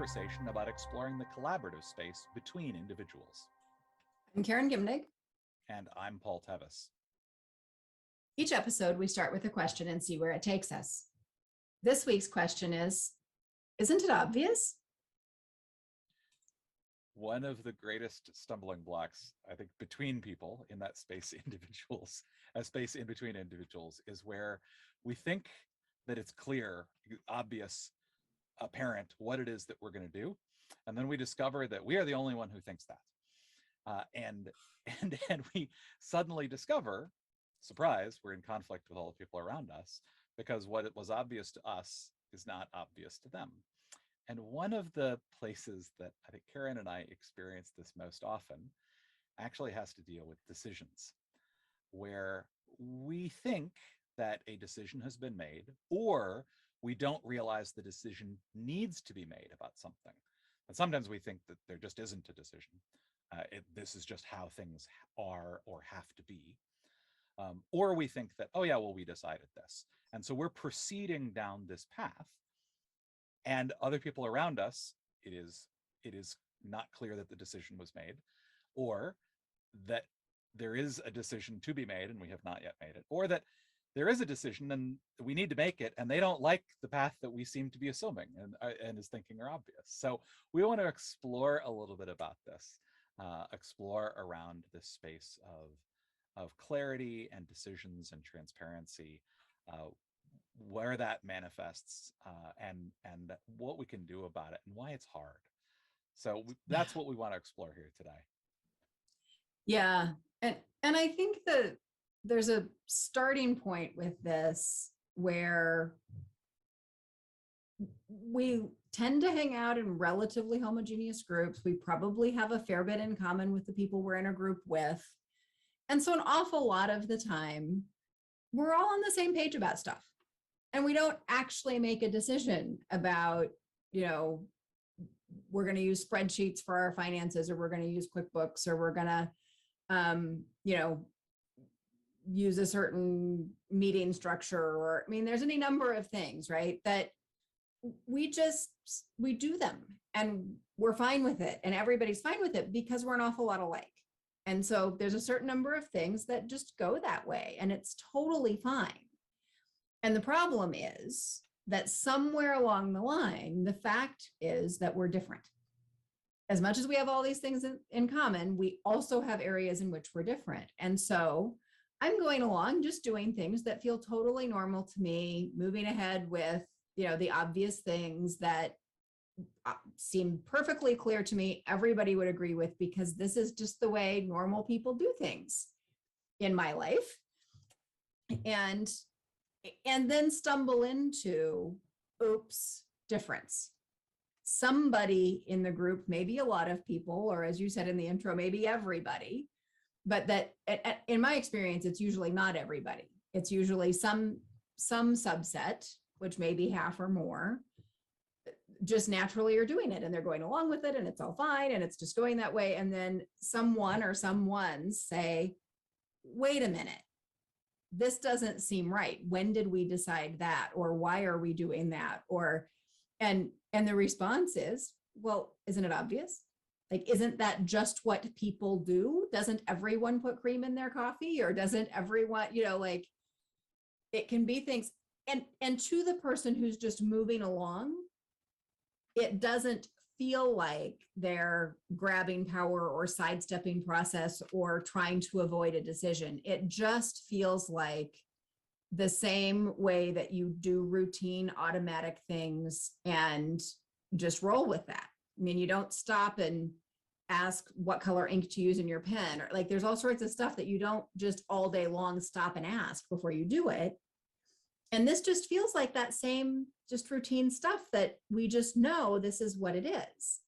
conversation about exploring the collaborative space between individuals. I'm Karen Gimnig. And I'm Paul Tevis. Each episode, we start with a question and see where it takes us. This week's question is, isn't it obvious? One of the greatest stumbling blocks, I think, between people in that space, individuals, a space in between individuals, is where we think that it's clear, obvious, apparent what it is that we're going to do. And then we discover that we are the only one who thinks that. And we suddenly discover, surprise, we're in conflict with all the people around us because what it was obvious to us is not obvious to them. And one of the places that I think Karen and I experience this most often actually has to deal with decisions, where we think that a decision has been made, or we don't realize the decision needs to be made about something. And sometimes we think that there just isn't a decision. This is just how things are or have to be. Or we think that, oh yeah, well, we decided this. And so we're proceeding down this path. And other people around us, it is not clear that the decision was made, or that there is a decision to be made and we have not yet made it, or that there is a decision and we need to make it and they don't like the path that we seem to be assuming and is thinking are obvious. So we want to explore a little bit about this, explore around this space of clarity and decisions and transparency, where that manifests, and what we can do about it and why it's hard. So that's what we want to explore here today. Yeah, and I think that there's a starting point with this where we tend to hang out in relatively homogeneous groups. We probably have a fair bit in common with the people we're in a group with. And so an awful lot of the time, we're all on the same page about stuff. And we don't actually make a decision about, we're going to use spreadsheets for our finances, or we're going to use QuickBooks, or we're going to, use a certain meeting structure, or, there's any number of things, right? That we do them and we're fine with it. And everybody's fine with it because we're an awful lot alike. And so there's a certain number of things that just go that way, and it's totally fine. And the problem is that somewhere along the line, the fact is that we're different. As much as we have all these things in common, we also have areas in which we're different. And so I'm going along just doing things that feel totally normal to me, moving ahead with, the obvious things that seem perfectly clear to me, everybody would agree with, because this is just the way normal people do things in my life. And then stumble into, oops, difference. Somebody in the group, maybe a lot of people, or as you said in the intro, maybe everybody, but that in my experience, it's usually not everybody. It's usually some subset, which may be half or more, just naturally are doing it, and they're going along with it, and it's all fine, and it's just going that way. And then someone or someones say, wait a minute, this doesn't seem right. When did we decide that? Or why are we doing that? Or, and the response is, well, isn't it obvious? Like, isn't that just what people do? Doesn't everyone put cream in their coffee? Or doesn't everyone, it can be things. And to the person who's just moving along, it doesn't feel like they're grabbing power or sidestepping process or trying to avoid a decision. It just feels like the same way that you do routine automatic things and just roll with that. You don't stop and ask what color ink to use in your pen, or there's all sorts of stuff that you don't just all day long stop and ask before you do it. And this just feels like that same just routine stuff that we just know this is what it is,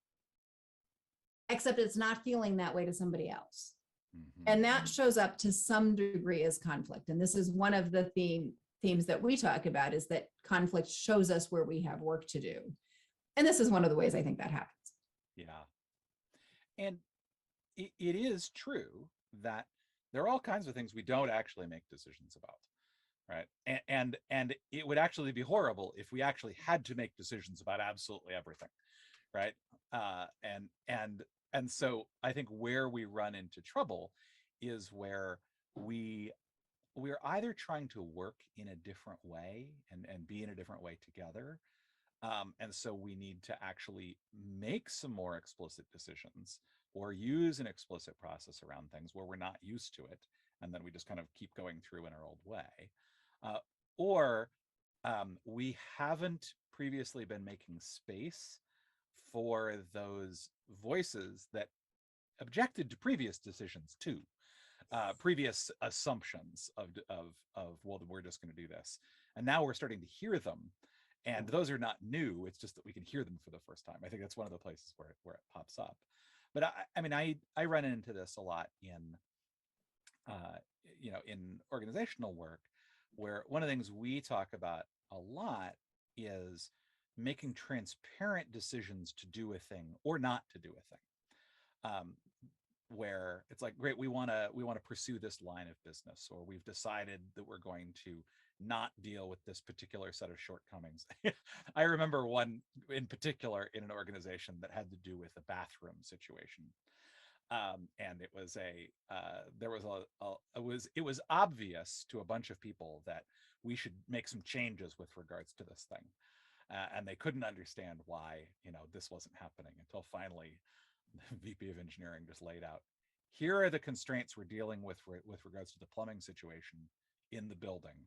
except it's not feeling that way to somebody else. Mm-hmm. And that shows up to some degree as conflict. And this is one of the themes that we talk about, is that conflict shows us where we have work to do. And this is one of the ways I think that happens. Yeah. And it is true that there are all kinds of things we don't actually make decisions about. Right. And it would actually be horrible if we actually had to make decisions about absolutely everything. right? And so I think where we run into trouble is where we we're either trying to work in a different way and be in a different way together. And so we need to actually make some more explicit decisions or use an explicit process around things where we're not used to it. And then we just kind of keep going through in our old way. Or we haven't previously been making space for those voices that objected to previous decisions too, previous assumptions of well, we're just going to do this, and now we're starting to hear them, and those are not new. It's just that we can hear them for the first time. I think that's one of the places where it pops up. But I mean, I run into this a lot in in organizational work, where one of the things we talk about a lot is making transparent decisions to do a thing or not to do a thing. Where it's like, great, we want to pursue this line of business, or we've decided that we're going to not deal with this particular set of shortcomings. I remember one in particular in an organization that had to do with a bathroom situation. And it was it was obvious to a bunch of people that we should make some changes with regards to this thing. And they couldn't understand why, this wasn't happening, until finally the VP of engineering just laid out, here are the constraints we're dealing with regards to the plumbing situation in the building.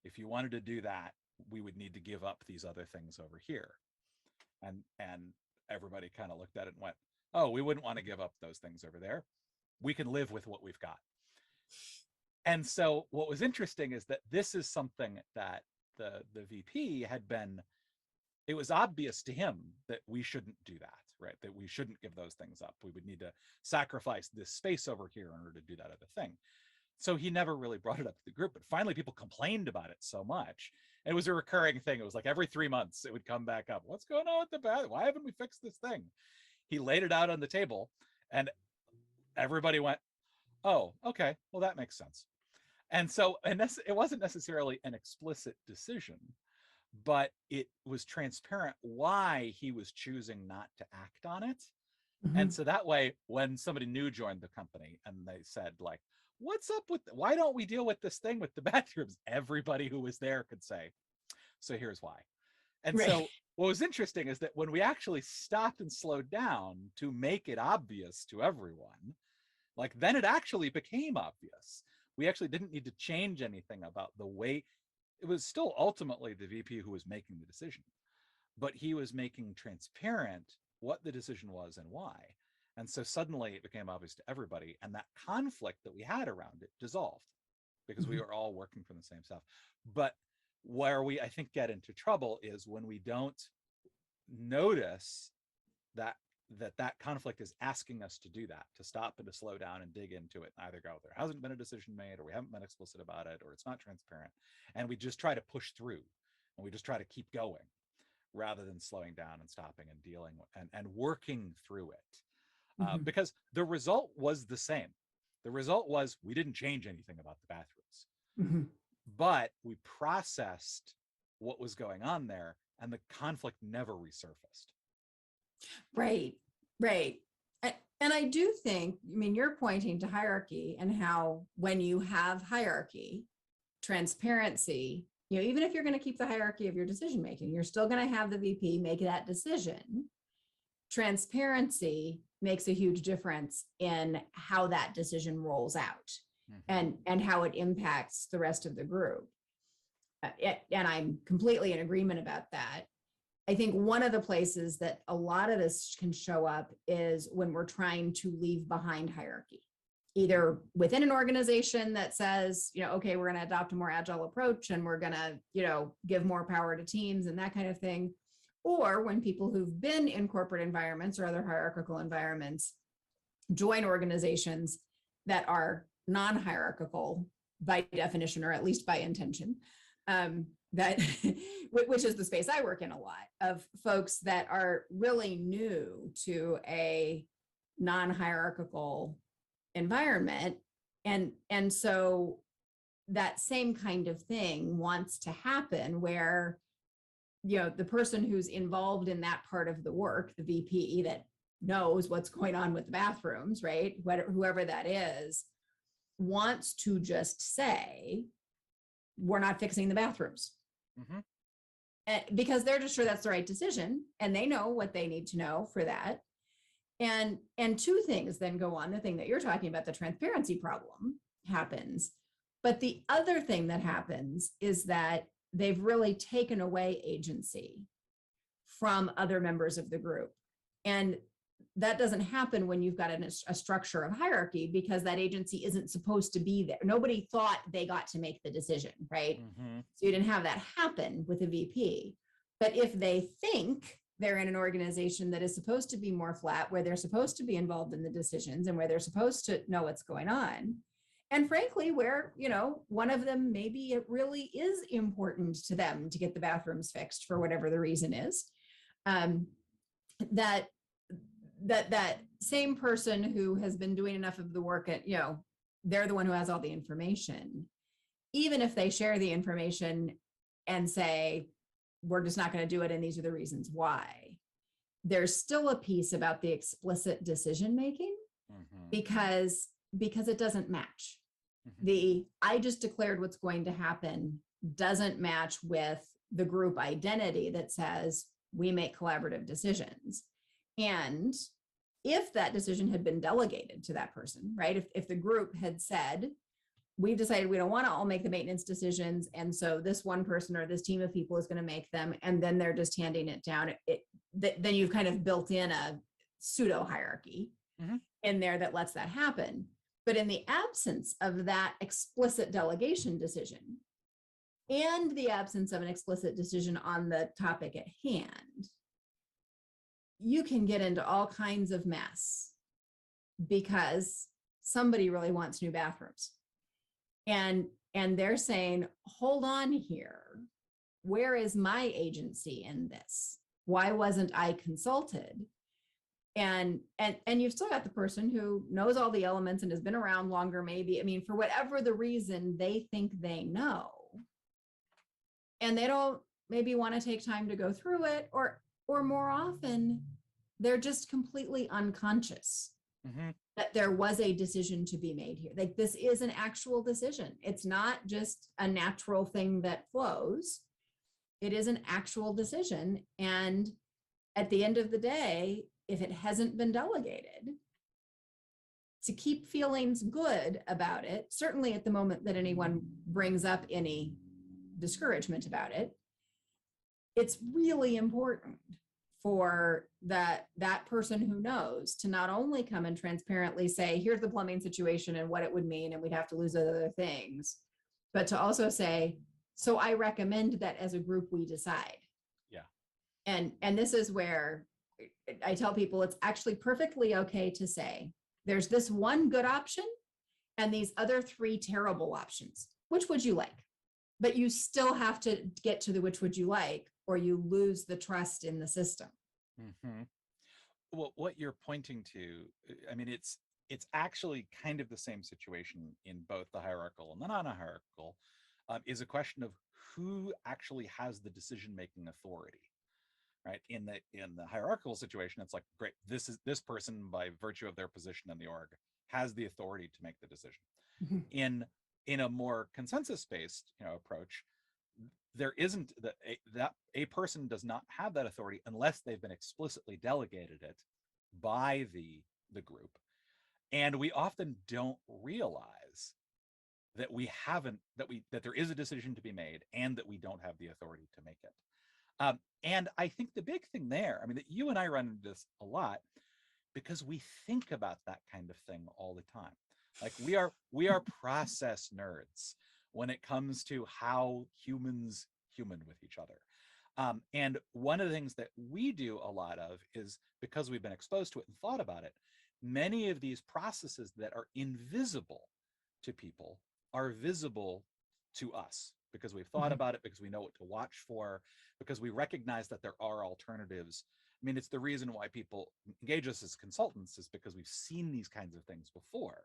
If you wanted to do that, we would need to give up these other things over here. And everybody kind of looked at it and went, oh, we wouldn't want to give up those things over there. We can live with what we've got. And so what was interesting is that this is something that the VP had been, it was obvious to him that we shouldn't do that, right? That we shouldn't give those things up. We would need to sacrifice this space over here in order to do that other thing. So he never really brought it up to the group, but finally people complained about it so much. And it was a recurring thing. It was like every 3 months it would come back up. What's going on with the bathroom? Why haven't we fixed this thing? He laid it out on the table and everybody went, oh, okay, well, that makes sense. And so, it wasn't necessarily an explicit decision, but it was transparent why he was choosing not to act on it. Mm-hmm. And so that way, when somebody new joined the company and they said, like, what's up with, why don't we deal with this thing with the bathrooms? Everybody who was there could say, so here's why. And right. So what was interesting is that when we actually stopped and slowed down to make it obvious to everyone, like, then it actually became obvious. We actually didn't need to change anything about the way. It was still ultimately the VP who was making the decision, but he was making transparent what the decision was and why. And so suddenly it became obvious to everybody, and that conflict that we had around it dissolved because we were all working from the same stuff. But where we, I think, get into trouble is when we don't notice that conflict is asking us to do that, to stop and to slow down and dig into it and either go, there hasn't been a decision made, or we haven't been explicit about it, or it's not transparent. And we just try to push through and we just try to keep going rather than slowing down and stopping and dealing with, and working through it. Because the result was the same. The result was we didn't change anything about the bathrooms, but we processed what was going on there, and the conflict never resurfaced. Right. And I do think, I mean, you're pointing to hierarchy and how when you have hierarchy, transparency, even if you're going to keep the hierarchy of your decision making, you're still going to have the VP make that decision. Transparency makes a huge difference in how that decision rolls out and how it impacts the rest of the group. And I'm completely in agreement about that. I think one of the places that a lot of this can show up is when we're trying to leave behind hierarchy, either within an organization that says, okay, we're going to adopt a more agile approach and we're going to, give more power to teams and that kind of thing. Or when people who've been in corporate environments or other hierarchical environments join organizations that are non-hierarchical by definition, or at least by intention, that which is the space I work in a lot, of folks that are really new to a non-hierarchical environment. And so that same kind of thing wants to happen where the person who's involved in that part of the work, the VP that knows what's going on with the bathrooms, right? Whoever that is, wants to just say, we're not fixing the bathrooms. Mm-hmm. Because they're just sure that's the right decision and they know what they need to know for that. And two things then go on. The thing that you're talking about, the transparency problem, happens. But the other thing that happens is that they've really taken away agency from other members of the group. And that doesn't happen when you've got a structure of hierarchy, because that agency isn't supposed to be there. Nobody thought they got to make the decision, right? Mm-hmm. So you didn't have that happen with a VP. But if they think they're in an organization that is supposed to be more flat, where they're supposed to be involved in the decisions and where they're supposed to know what's going on, and frankly, where, one of them, maybe it really is important to them to get the bathrooms fixed for whatever the reason is, that same person who has been doing enough of the work at, they're the one who has all the information. Even if they share the information and say, we're just not going to do it, and these are the reasons why, there's still a piece about the explicit decision making, Mm-hmm. because it doesn't match. Mm-hmm. I just declared what's going to happen doesn't match with the group identity that says we make collaborative decisions. And if that decision had been delegated to that person, right? If the group had said, we've decided we don't want to all make the maintenance decisions, and so this one person or this team of people is going to make them, and then they're just handing it down, then you've kind of built in a pseudo hierarchy Mm-hmm. in there that lets that happen. But in the absence of that explicit delegation decision and the absence of an explicit decision on the topic at hand, you can get into all kinds of mess because somebody really wants new bathrooms. And they're saying, hold on here. Where is my agency in this? Why wasn't I consulted? And you've still got the person who knows all the elements and has been around longer, maybe. I mean, for whatever the reason, they think they know. And they don't maybe want to take time to go through it, or more often, they're just completely unconscious Mm-hmm. that there was a decision to be made here. Like, this is an actual decision. It's not just a natural thing that flows. It is an actual decision. And at the end of the day, if it hasn't been delegated, to keep feelings good about it, certainly at the moment that anyone brings up any discouragement about it, it's really important for that person who knows to not only come and transparently say, here's the plumbing situation and what it would mean, and we'd have to lose other things, but to also say, so I recommend that as a group we decide. Yeah. And this is where I tell people it's actually perfectly okay to say, there's this one good option and these other three terrible options. Which would you like? But you still have to get to the which would you like, or you lose the trust in the system. Mm-hmm. Well, what you're pointing to, I mean, it's actually kind of the same situation in both the hierarchical and the non-hierarchical, is a question of who actually has the decision-making authority. Right. In the hierarchical situation, it's like, great, this person, by virtue of their position in the org, has the authority to make the decision. Mm-hmm. In a more consensus-based, approach, there isn't that a person does not have that authority unless they've been explicitly delegated it by the group. And we often don't realize that that there is a decision to be made and that we don't have the authority to make it. And I think the big thing there, I mean, that you and I run into this a lot because we think about that kind of thing all the time. Like, we are process nerds when it comes to how humans human with each other. And one of the things that we do a lot of is, because we've been exposed to it and thought about it, many of these processes that are invisible to people are visible to us, because we've thought about it, because we know what to watch for, because we recognize that there are alternatives. I mean, it's the reason why people engage us as consultants, is because we've seen these kinds of things before.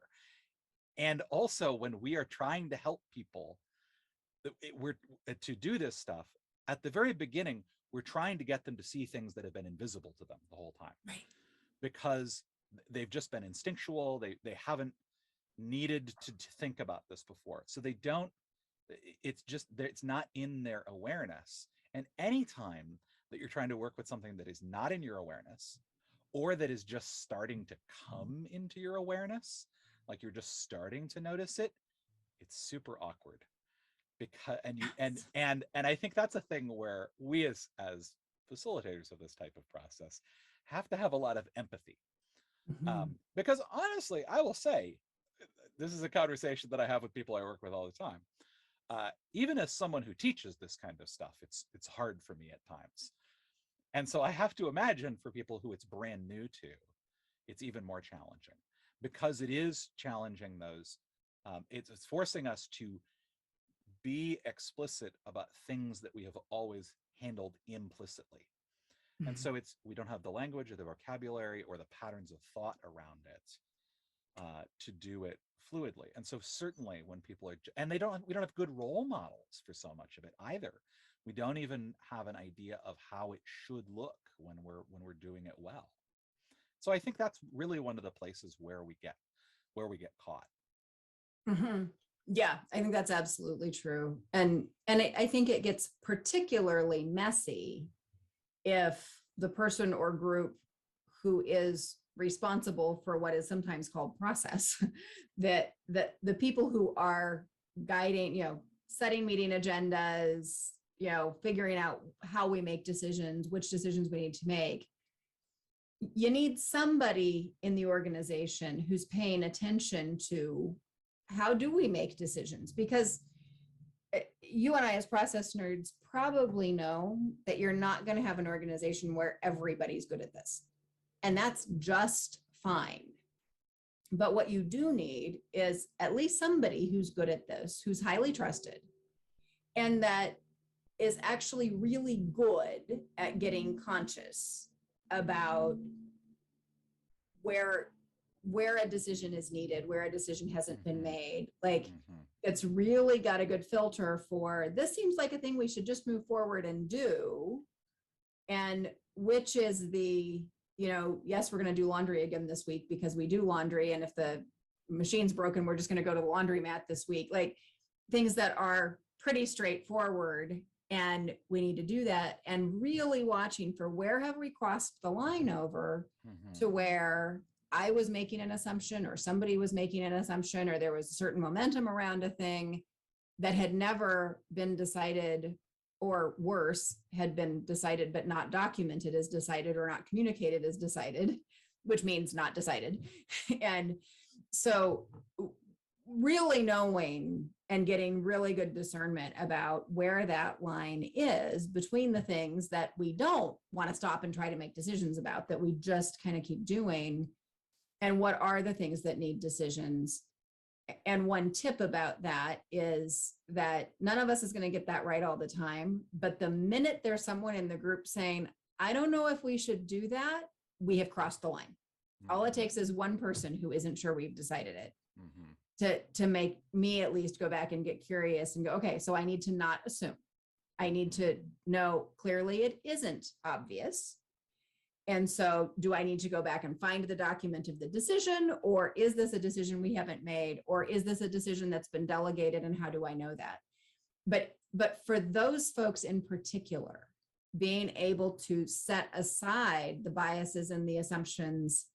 And also, when we are trying to help people to do this stuff, at the very beginning, we're trying to get them to see things that have been invisible to them the whole time, Right. because they've just been instinctual. They haven't needed to think about this before. So they don't, it's just, it's not in their awareness. And anytime that you're trying to work with something that is not in your awareness, or that is just starting to come into your awareness, like you're just starting to notice it, it's super awkward. Because and I think that's a thing where we as facilitators of this type of process have to have a lot of empathy. Mhm. Because honestly, I will say, this is a conversation that I have with people I work with all the time. Even as someone who teaches this kind of stuff, it's hard for me at times. And so I have to imagine for people who it's brand new to, it's even more challenging, because it is challenging those. It's forcing us to be explicit about things that we have always handled implicitly. And Mhm. so we don't have the language or the vocabulary or the patterns of thought around it to do it fluidly. And so certainly when people are, and we don't have good role models for so much of it either. We don't even have an idea of how it should look when we're doing it well. So I think that's really one of the places where we get caught. Mhm. Yeah, I think that's absolutely true. And I think it gets particularly messy if the person or group who is responsible for what is sometimes called process, that the people who are guiding, setting meeting agendas, figuring out how we make decisions, which decisions we need to make, you need somebody in the organization who's paying attention to how do we make decisions, because you and I as process nerds probably know that you're not going to have an organization where everybody's good at this, and that's just fine. But what you do need is at least somebody who's good at this, who's highly trusted, and that is actually really good at getting conscious about where where a decision is needed, where a decision hasn't been Mm-hmm. made. Like, Mm-hmm. it's really got a good filter for this seems like a thing we should just move forward and do. And which is the, yes, we're going to do laundry again this week because we do laundry. And if the machine's broken, we're just going to go to the laundromat this week. Like, things that are pretty straightforward. And we need to do that, and really watching for where have we crossed the line over Mm-hmm. to where I was making an assumption or somebody was making an assumption or there was a certain momentum around a thing that had never been decided, or worse, had been decided but not documented as decided or not communicated as decided, which means not decided. And so really knowing and getting really good discernment about where that line is between the things that we don't want to stop and try to make decisions about, that we just kind of keep doing, and what are the things that need decisions. And one tip about that is that none of us is going to get that right all the time. But the minute there's someone in the group saying, I don't know if we should do that, we have crossed the line. All it takes is one person who isn't sure we've decided it Mm-hmm. to make me at least go back and get curious and go, okay, so I need to not assume. I need to know clearly it isn't obvious. And so do I need to go back and find the document of the decision, or is this a decision we haven't made, or is this a decision that's been delegated, and how do I know that? But for those folks in particular, being able to set aside the biases and the assumptions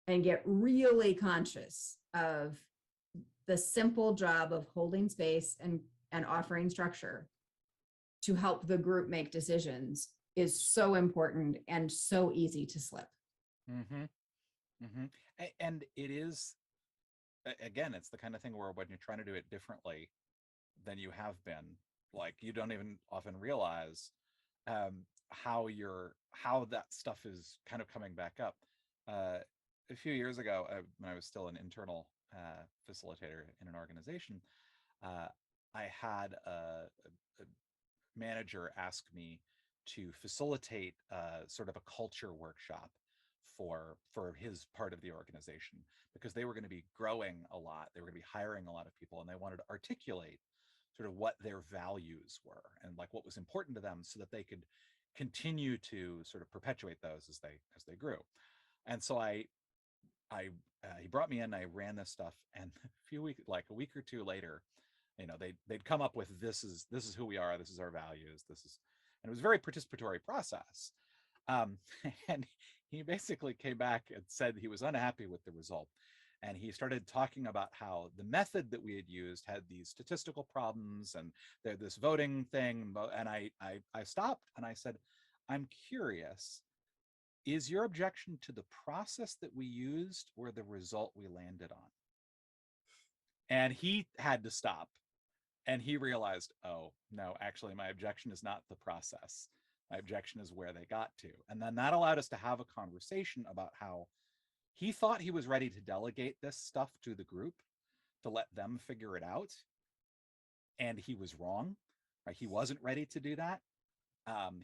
and get really conscious of the simple job of holding space and offering structure to help the group make decisions is so important and so easy to slip. Mm-hmm. Mm-hmm. And it is, again, it's the kind of thing where when you're trying to do it differently than you have been, like, you don't even often realize how that stuff is kind of coming back up. A few years ago, when I was still an internal facilitator in an organization, uh, I had a manager ask me to facilitate sort of a culture workshop for his part of the organization, because they were going to be growing a lot, they were going to be hiring a lot of people, and they wanted to articulate sort of what their values were and like what was important to them, so that they could continue to sort of perpetuate those as they grew. And so I he brought me in, I ran this stuff, and a few weeks, like a week or two later, they'd come up with, this is who we are, this is our values, this is, and it was a very participatory process. um, and he basically came back and said he was unhappy with the result, and he started talking about how the method that we had used had these statistical problems and this voting thing. And I stopped and I said, I'm curious, is your objection to the process that we used or the result we landed on? And he had to stop, and he realized, oh no, actually my objection is not the process, my objection is where they got to. And then that allowed us to have a conversation about how he thought he was ready to delegate this stuff to the group to let them figure it out, and he was wrong. Right? He wasn't ready to do that.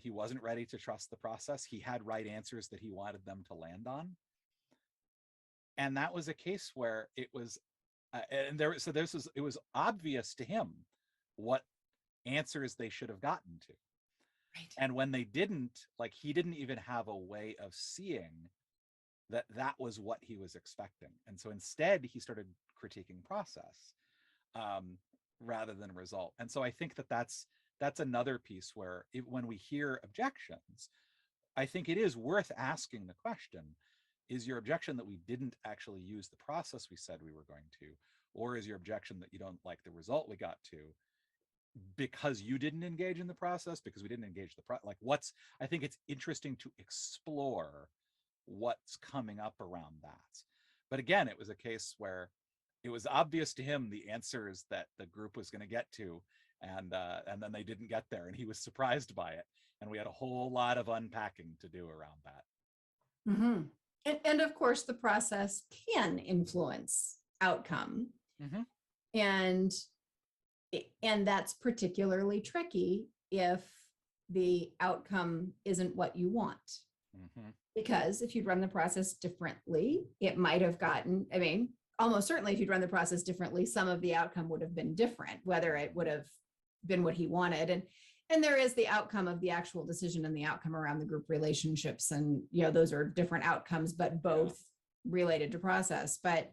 He wasn't ready to trust the process. He had right answers that he wanted them to land on, and that was a case where it was and there so this was it was obvious to him what answers they should have gotten to. Right. And when they didn't, like, he didn't even have a way of seeing that that was what he was expecting. And so instead he started critiquing process, rather than result. And so I think that that's another piece where when we hear objections, I think it is worth asking the question, is your objection that we didn't actually use the process we said we were going to, or is your objection that you don't like the result we got to because you didn't engage in the process, because we didn't engage like I think it's interesting to explore what's coming up around that. But again, it was a case where it was obvious to him the answers that the group was going to get to, and then they didn't get there, and he was surprised by it, and we had a whole lot of unpacking to do around that. Mm-hmm. And of course, the process can influence outcome, and that's particularly tricky if the outcome isn't what you want. Because if you'd run the process differently, it might have gotten, I mean, almost certainly if you'd run the process differently, some of the outcome would have been different, whether it would have been what he wanted. And there is the outcome of the actual decision and the outcome around the group relationships. And, those are different outcomes, but both related to process. But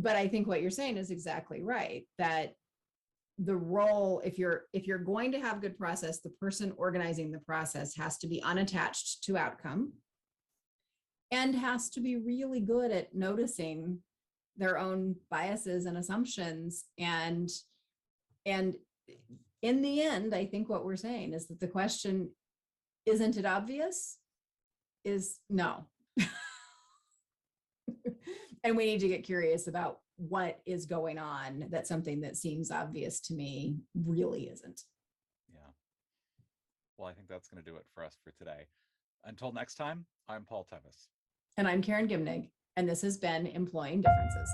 I think what you're saying is exactly right, that the role, if you're going to have good process, the person organizing the process has to be unattached to outcome and has to be really good at noticing their own biases and assumptions. And in the end, I think what we're saying is that the question, isn't it obvious, is no. And we need to get curious about what is going on, that something that seems obvious to me really isn't. Yeah. Well, I think that's going to do it for us for today. Until next time, I'm Paul Tevis. And I'm Karen Gimnig, and this has been Employing Differences.